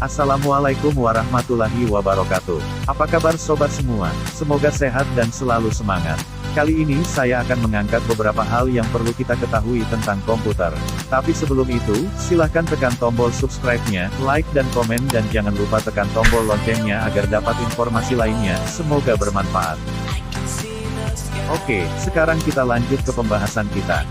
Assalamualaikum warahmatullahi wabarakatuh. Apa kabar sobat semua? Semoga sehat dan selalu semangat. Kali ini saya akan mengangkat beberapa hal yang perlu kita ketahui tentang komputer. Tapi sebelum itu, silahkan tekan tombol subscribe-nya, like dan komen dan jangan lupa tekan tombol loncengnya agar dapat informasi lainnya, semoga bermanfaat. Oke, sekarang kita lanjut ke pembahasan kita.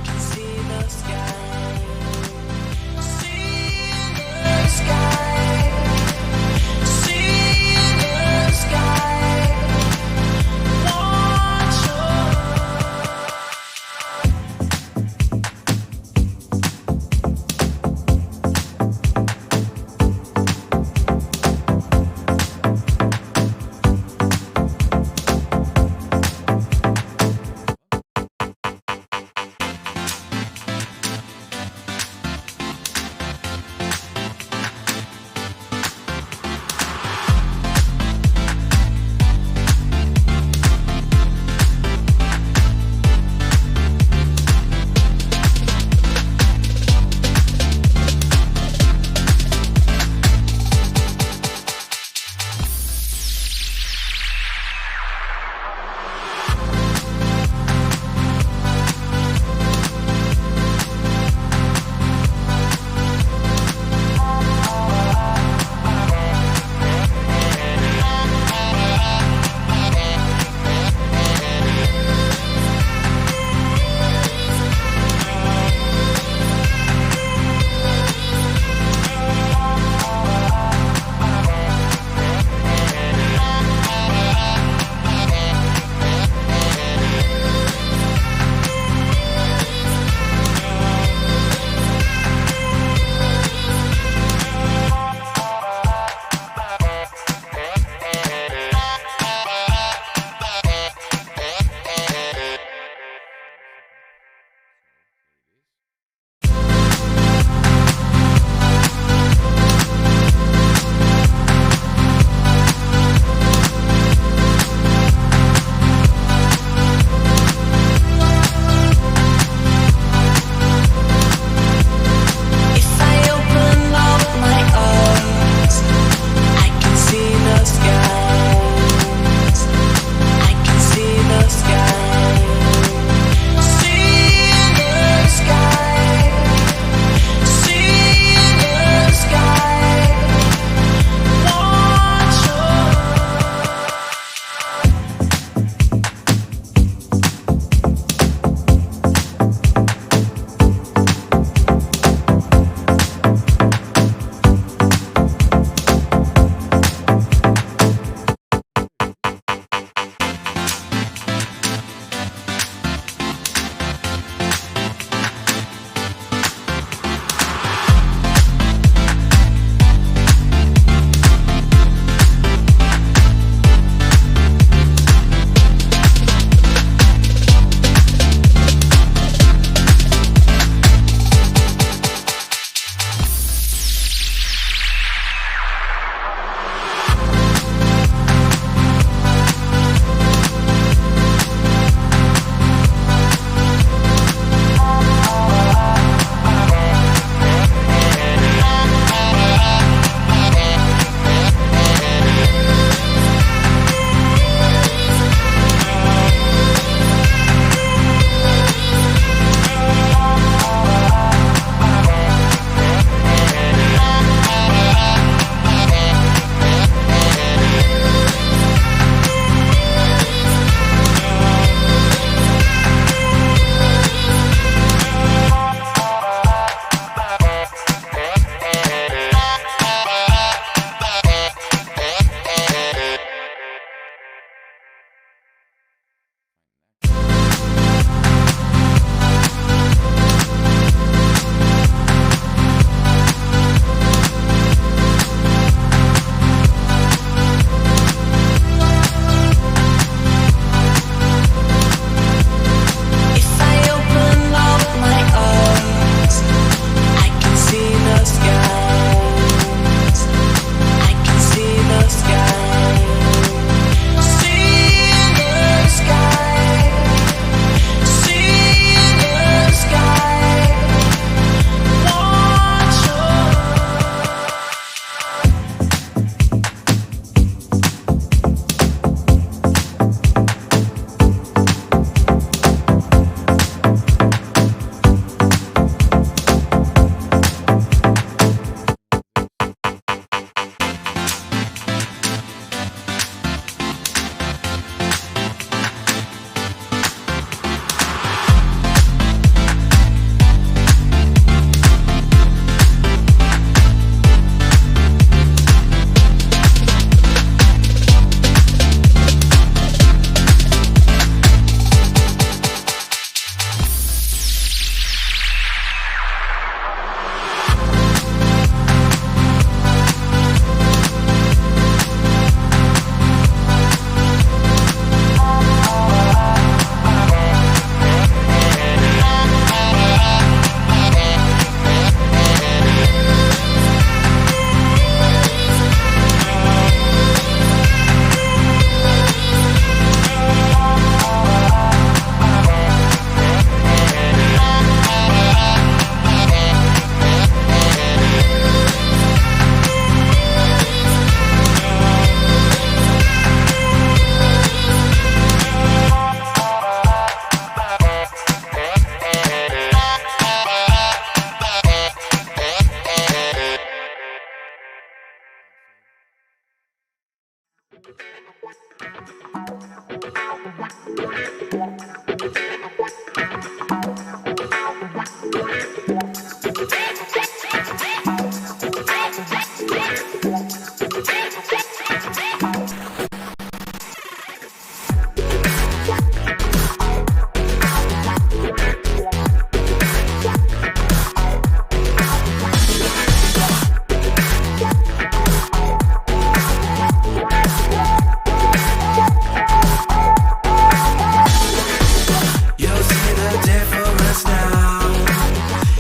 You'll see the difference now.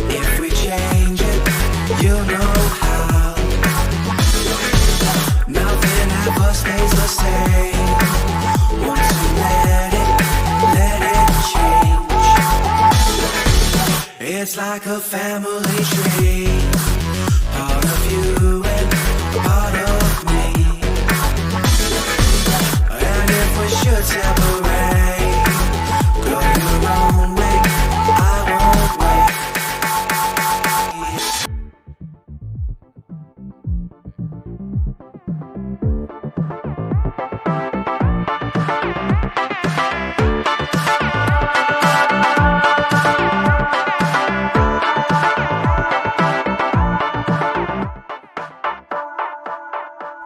If we change it, you know how. Nothing ever stays the same. Once you let it change. It's like a family tree. Part of you and part of me. And if we should separate, go your own way, I won't wait.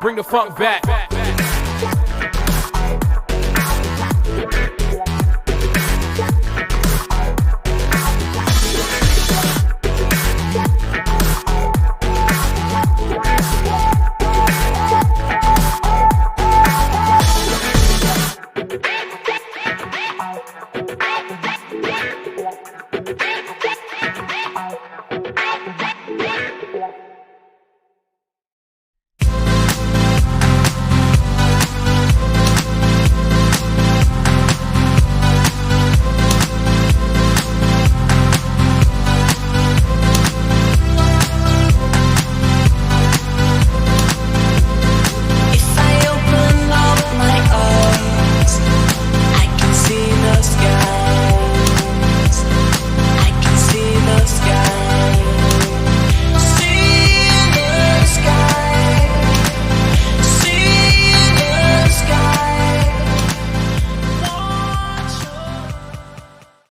Bring the funk back.